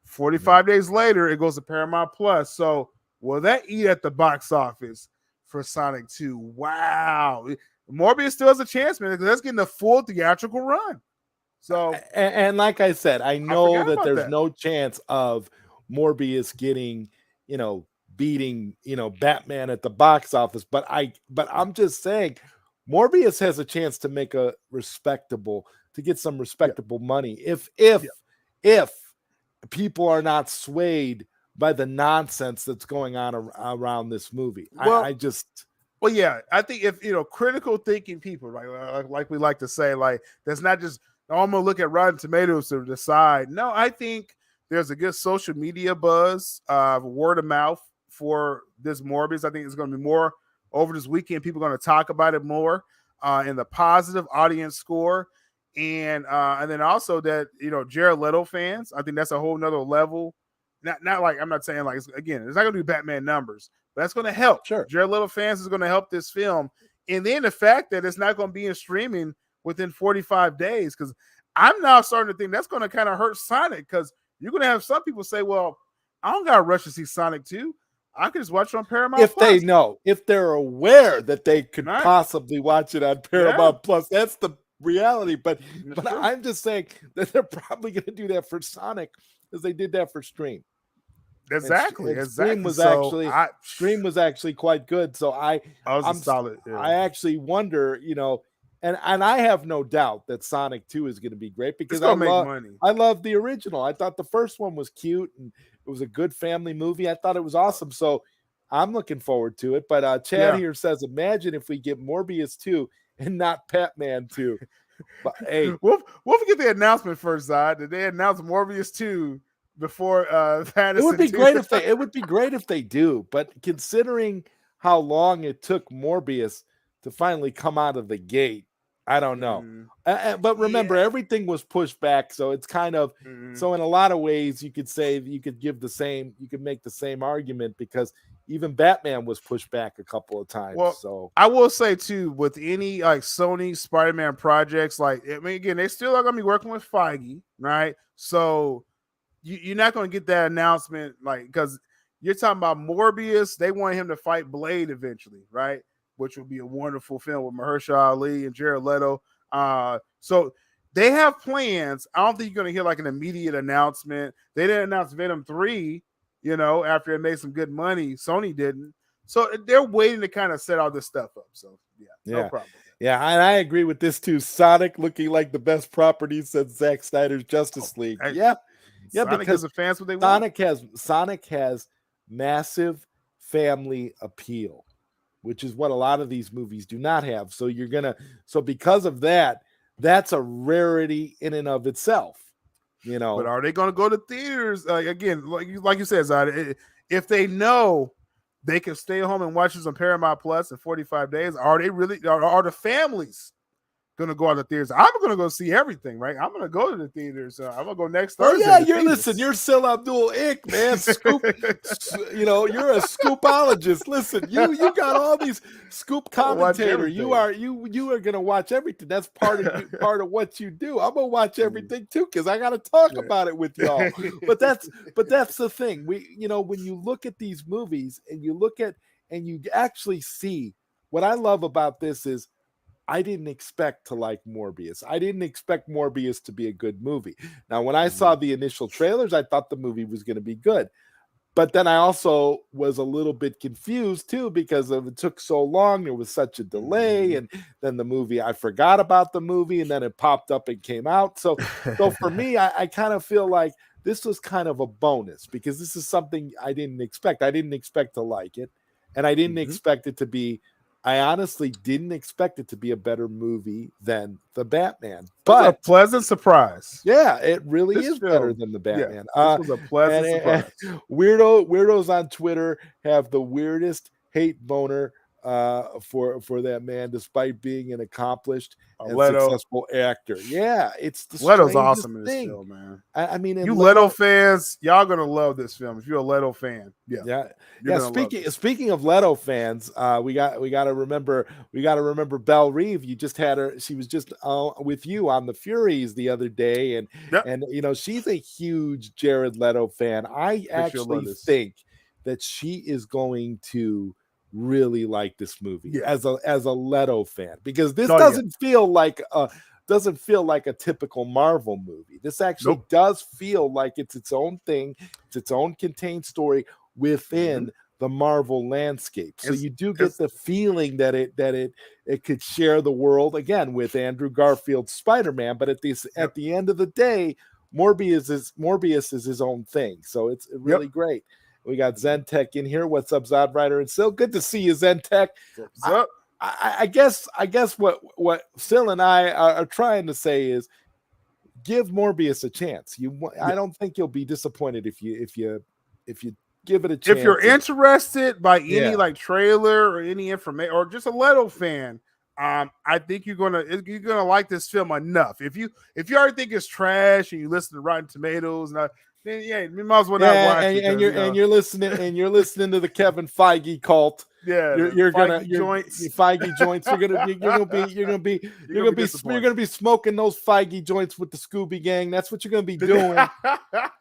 45 days later, it goes to Paramount Plus. So will that eat at the box office for Sonic 2? Wow. Morbius still has a chance, man, because that's getting a full theatrical run. So, and like I said, I know that there's no chance of Morbius getting, beating, Batman at the box office. But I'm just saying, Morbius has a chance to make to get some respectable money if people are not swayed by the nonsense that's going on around this movie. Well, well, yeah, I think if critical thinking people, right, like we like to say, like that's not just I'm gonna look at Rotten Tomatoes to decide. No, I think there's a good social media buzz, word of mouth for this Morbius. I think it's going to be more over this weekend. People are going to talk about it more, in the positive audience score, and then also that Jared Leto fans. I think that's a whole nother level. Not like I'm not saying like it's not going to be Batman numbers. But that's going to help. Sure. Jared Leto fans is going to help this film. And then the fact that it's not going to be in streaming within 45 days, because I'm now starting to think that's going to kind of hurt Sonic, because you're going to have some people say, well, I don't got to rush to see Sonic 2. I can just watch it on Paramount Plus. They know, if they're aware that they could possibly watch it on Paramount Plus. That's the reality. But I'm just saying that they're probably going to do that for Sonic as they did that for Scream. Exactly. Scream was Scream was actually quite good. So I'm solid. Yeah. I actually wonder, and I have no doubt that Sonic 2 is going to be great, because I love the original. I thought the first one was cute and it was a good family movie. I thought it was awesome. So I'm looking forward to it. But Chad here says, imagine if we get Morbius 2 and not Batman 2. But hey, we'll get the announcement first, Zod. Did they announce Morbius 2 before Fantasy? It would be great if they do, but considering how long it took Morbius to finally come out of the gate, I don't know. But remember, everything was pushed back, so it's kind of so in a lot of ways you could make the same argument, because even Batman was pushed back a couple of times. Well, so I will say too, with any like Sony Spider-Man projects, like again, they still are going to be working with Feige, right? So you're not going to get that announcement, like, because you're talking about Morbius. They want him to fight Blade eventually, right? Which would be a wonderful film with Mahershala Ali and Jared Leto. So they have plans. I don't think you're going to hear like an immediate announcement. They didn't announce Venom 3, after it made some good money. Sony didn't. So they're waiting to kind of set all this stuff up. So, no problem. Yeah, and I agree with this too. Sonic looking like the best property since Zack Snyder's Justice League. Yeah, Sonic because gives the fans what they want. Sonic has massive family appeal, which is what a lot of these movies do not have. So because of that, that's a rarity in and of itself. But are they going to go to theaters again? Like you said, Zod, if they know they can stay home and watch this on Paramount Plus in 45 days, are they really? Are the families going to go out to theaters? I'm going to go see everything, right? I'm going to go to the theaters. I'm going to go next Thursday. Oh yeah, you're Sil Abdul Ick, man. Scoop, you're a scoopologist. Listen, you got all these scoop commentator. You are going to watch everything. That's part of what you do. I'm going to watch everything too because I got to talk about it with y'all. But that's the thing. When you look at these movies and you actually see what I love about this is I didn't expect to like Morbius. I didn't expect Morbius to be a good movie. Now, when I saw the initial trailers, I thought the movie was going to be good. But then I also was a little bit confused too because it took so long. There was such a delay. And then I forgot about the movie and then it popped up and came out. So for me, I kind of feel like this was kind of a bonus because this is something I didn't expect. I didn't expect to like it. And I didn't expect it to be I honestly didn't expect it to be a better movie than The Batman. But a pleasant surprise. Yeah, it really is better than The Batman. This was a pleasant surprise. Weirdos on Twitter have the weirdest hate boner for that man, despite being an accomplished and successful actor. Yeah, it's the Leto's awesome in this thing. film, man. I mean, you Leto fans, y'all gonna love this film. If you're a Leto fan, yeah. Speaking of Leto fans, we got to remember Belle Reeve. You just had her. She was just with you on the Furies the other day, and she's a huge Jared Leto fan. I actually think that she is going to really like this movie as a Leto fan because this doesn't feel like a typical Marvel movie. This actually does feel like it's its own thing. It's its own contained story within the Marvel landscape. So you do get the feeling that it could share the world again with Andrew Garfield's Spider-Man, but at the end of the day, Morbius is his own thing. So it's really great. We got Zentek in here. What's up, Zod Rider and Sil? Good to see you, Zentek. What's up? I guess what Sil and I are trying to say is give Morbius a chance. I don't think you'll be disappointed if you give it a chance. If you're interested by any like trailer or any information or just a Leto fan, I think you're gonna like this film enough. If you already think it's trash and you listen to Rotten Tomatoes and then you might as well not watch it. And you're listening to the Kevin Feige cult. Yeah, you're gonna Feige joints. You're gonna be smoking those Feige joints with the Scooby Gang. That's what you're gonna be doing.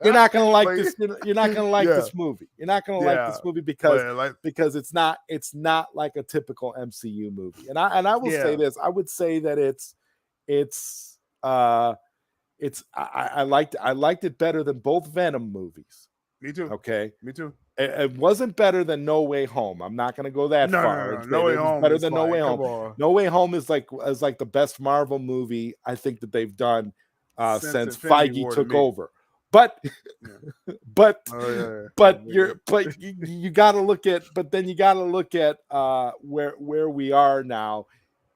You're not gonna like this. You're not gonna like this movie. You're not gonna like this movie because it's not like a typical MCU movie. And I will say this. I would say that I liked it better than both Venom movies. Me too. Okay. Me too. It wasn't better than No Way Home. I'm not going to go that far. No Way Home better than No Way Home. No Way Home is like the best Marvel movie I think that they've done since Feige took over. But you got to look at where we are now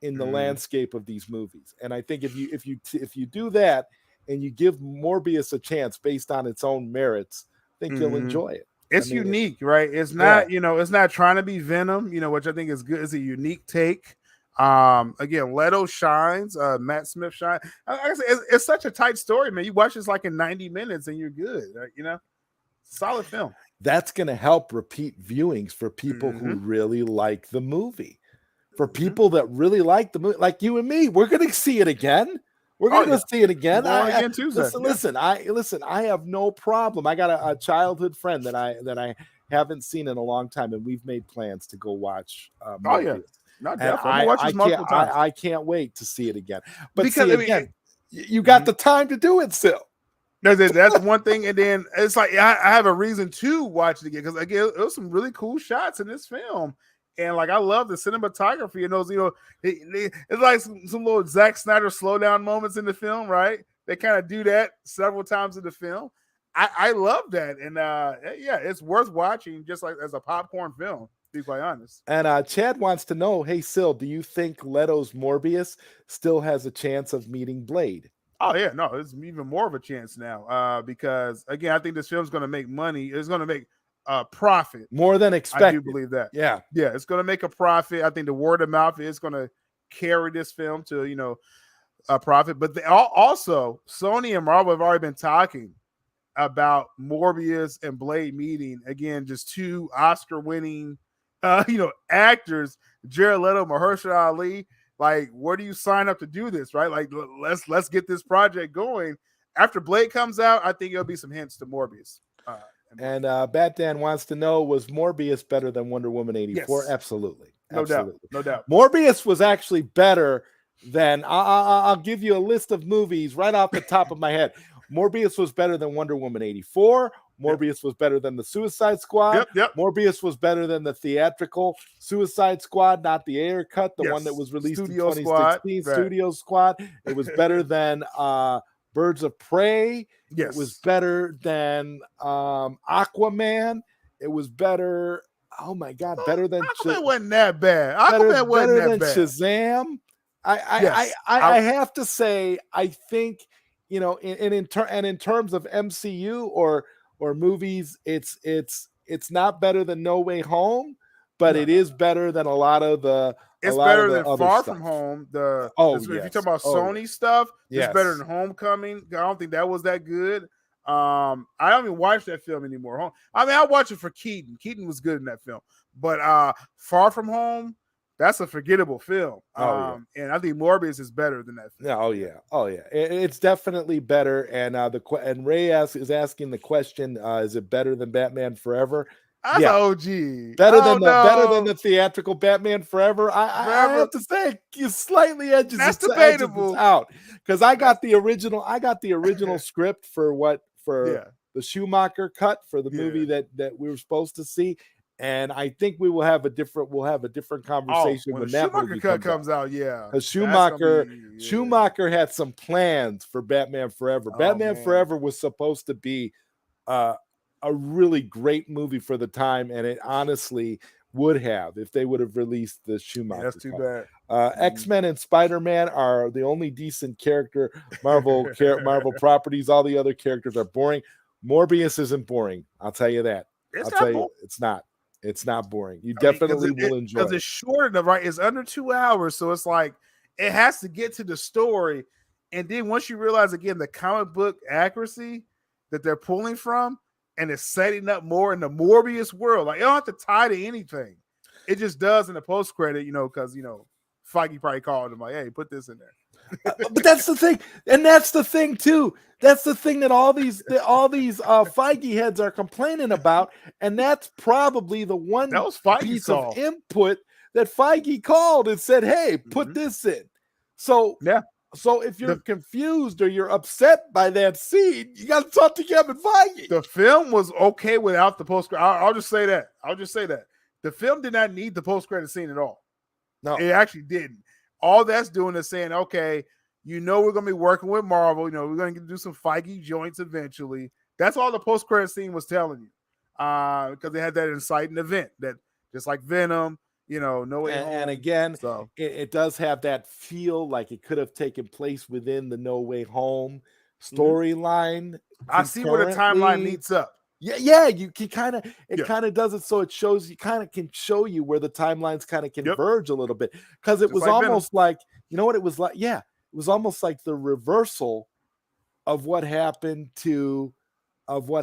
in the landscape of these movies. And I think if you do that and you give Morbius a chance based on its own merits, I think you'll enjoy it. It's unique, right? It's not, it's not trying to be Venom, which I think is good. It's a unique take. Again, Leto shines, Matt Smith shines. It's such a tight story, man. You watch this like in 90 minutes and you're good, right? Solid film. That's going to help repeat viewings for people who really like the movie. For people that really like the movie, like you and me, we're going to see it again. We're going to see it again. Listen, I have no problem. I got a childhood friend that I haven't seen in a long time, and we've made plans to go watch. Not definitely. I can't wait to see it again. But You got the time to do it still. That's one thing, and then it's like I have a reason to watch it again because again, there was some really cool shots in this film, and like I love the cinematography and those. It's like some little Zack Snyder slowdown moments in the film, right? They kind of do that several times in the film. I love that, and yeah, it's worth watching just like as a popcorn film. To be quite honest. And Chad wants to know, hey, Sil, do you think Leto's Morbius still has a chance of meeting Blade? Oh yeah, no, it's even more of a chance now because again, I think this film's going to make money. It's going to make profit more than expected. I do believe that. Yeah, it's going to make a profit. I think the word of mouth is going to carry this film to a profit. But also Sony and Marvel have already been talking about Morbius and Blade meeting again. Just two Oscar-winning, actors, Jared Leto, Mahershala Ali. Like, where do you sign up to do this, right? Like, let's get this project going. After Blade comes out, I think there'll be some hints to Morbius. And Bat Dan wants to know, was Morbius better than Wonder Woman 84? Yes. Absolutely. No doubt. Morbius was actually better than, I'll give you a list of movies right off the top of my head. Morbius was better than Wonder Woman 84. Morbius was better than the Suicide Squad. Morbius was better than the theatrical Suicide Squad, not the air cut, the one that was released Studio in 2016, Squad. Studio Squad. It was better than Birds of Prey. Yes. It was better than Aquaman. It was better. Oh my God, better than Aquaman wasn't that bad. Aquaman wasn't that bad. Shazam. I have to say, I think, in terms of MCU or movies, it's not better than No Way Home, but it is better than a lot of the. It's better than Far From Home. If you talk about Sony stuff, it's better than Homecoming. I don't think that was that good. I don't even watch that film anymore. I mean, I watch it for Keaton. Keaton was good in that film, but Far From Home, that's a forgettable film. And I think Morbius is better than that film. Oh yeah. It's definitely better. And Ray is asking the question: is it better than Batman Forever? That's OG. Better than the theatrical Batman Forever. I have to say, you slightly edges. That's debatable. Out because I got the original. I got the original script for the Schumacher cut for the movie that we were supposed to see. And I think we'll have a different conversation when that Schumacher movie cut comes out. Yeah, because Schumacher had some plans for Batman Forever. Batman Forever was supposed to be a really great movie for the time, and it honestly would have if they would have released the Schumacher. That's too bad. X-Men and Spider-Man are the only decent character Marvel properties. All the other characters are boring. Morbius isn't boring. I'll tell you that. It's not. It's not boring. You definitely will enjoy it. Because it's short enough, right? It's under 2 hours. So it's like it has to get to the story. And then once you realize, again, the comic book accuracy that they're pulling from and it's setting up more in the Morbius world. Like, you don't have to tie to anything. It just does in the post-credit, because, Feige probably called him like, hey, put this in there. But that's the thing. And that's the thing, too. That's the thing that all these Feige heads are complaining about. And that's probably the one piece of input that Feige called and said, hey, put this in. So, So if you're confused or you're upset by that scene, you got to talk to Kevin Feige. The film was okay without the post-credit. I'll just say that. The film did not need the post-credit scene at all. No. It actually didn't. All that's doing is saying, okay, we're going to be working with Marvel. We're going to do some Feige joints eventually. That's all the post-credit scene was telling you. Because they had that inciting event that just like Venom, No Way Home. And again, it does have that feel like it could have taken place within the No Way Home storyline. I see where the timeline meets up. Yeah, you can kind of does it so it shows you kind of can show you where the timelines kind of converge a little bit because it was almost like what it was like. Yeah, it was almost like the reversal of what happened to the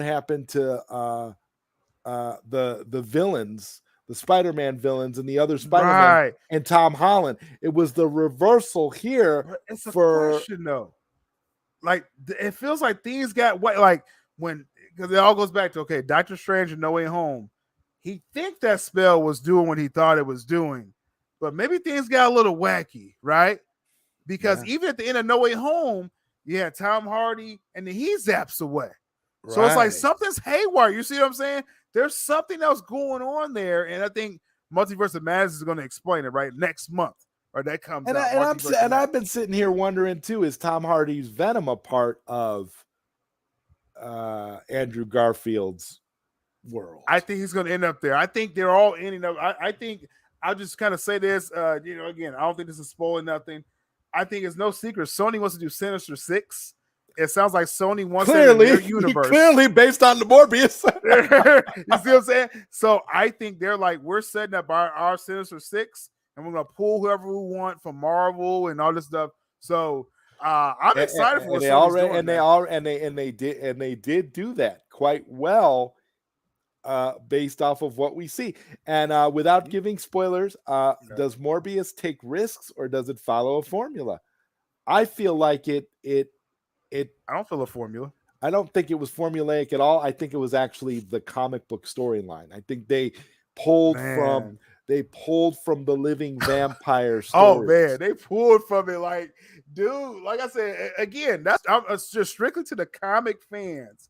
villains, the Spider-Man villains, and the other Spider-Man and Tom Holland. It was the reversal here. But it's a question though. Like it feels like things got like when. Because it all goes back to, Doctor Strange and No Way Home. He think that spell was doing what he thought it was doing. But maybe things got a little wacky, right? Because even at the end of No Way Home, Yeah, Tom Hardy, and then he zaps away. Right. So it's like something's haywire. You see what I'm saying? There's something else going on there, and I think Multiverse of Madness is going to explain it right next month. Right, that comes out. I've been sitting here wondering too: is Tom Hardy's Venom a part of Andrew Garfield's world? I think he's going to end up there. I think they're all ending up. I think I'll just kind of say this. Again, I don't think this is spoiling nothing. I think it's no secret. Sony wants to do Sinister Six. It sounds like Sony wants that in their universe. Clearly based on the Morbius. You see what I'm saying? So I think they're like, we're setting up our Sinister Six, and we're gonna pull whoever we want from Marvel and all this stuff. So I'm excited for what they did do that quite well, based off of what we see. And without giving spoilers, does Morbius take risks or does it follow a formula? I feel like it. I don't feel a formula. I don't think it was formulaic at all. I think it was actually the comic book storyline. I think they pulled from the living vampire story. Oh man, they pulled from it. Like, dude, like I said again, it's just strictly to the comic fans.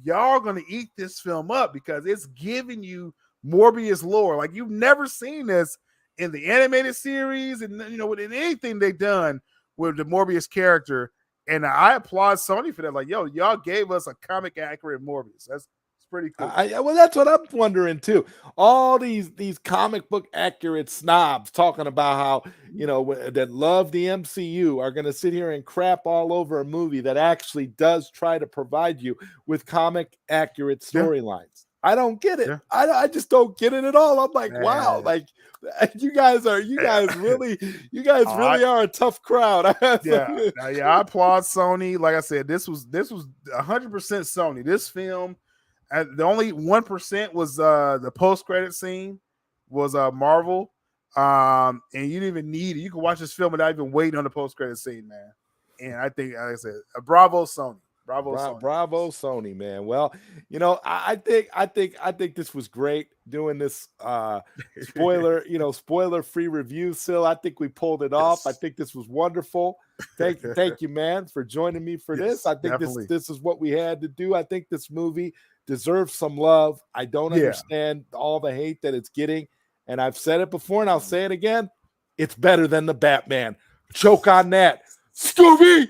Y'all are gonna eat this film up because it's giving you Morbius lore. Like, you've never seen this in the animated series, and in anything they've done with the Morbius character. And I applaud Sony for that. Like, yo, y'all gave us a comic accurate Morbius. That's pretty cool. Well, that's what I'm wondering too. All these comic book accurate snobs talking about how that love the MCU are going to sit here and crap all over a movie that actually does try to provide you with comic accurate storylines. I don't get it. Yeah. I just don't get it at all. I'm like, wow, like you guys really are a tough crowd. I applaud Sony. Like I said, this was 100% Sony. This film, the only 1% was the post-credit scene was Marvel. And you didn't even need it. You can watch this film without even waiting on the post-credit scene, man. And I think, like I said, bravo Sony. Bravo, Sony, man. Well, I think this was great doing this spoiler-free review. Sil, I think we pulled it off. I think this was wonderful. Thank you, man, for joining me for this. I think this is what we had to do. I think this movie deserves some love. I don't understand all the hate that it's getting, and I've said it before, and I'll say it again. It's better than the Batman. Choke on that, Scooby.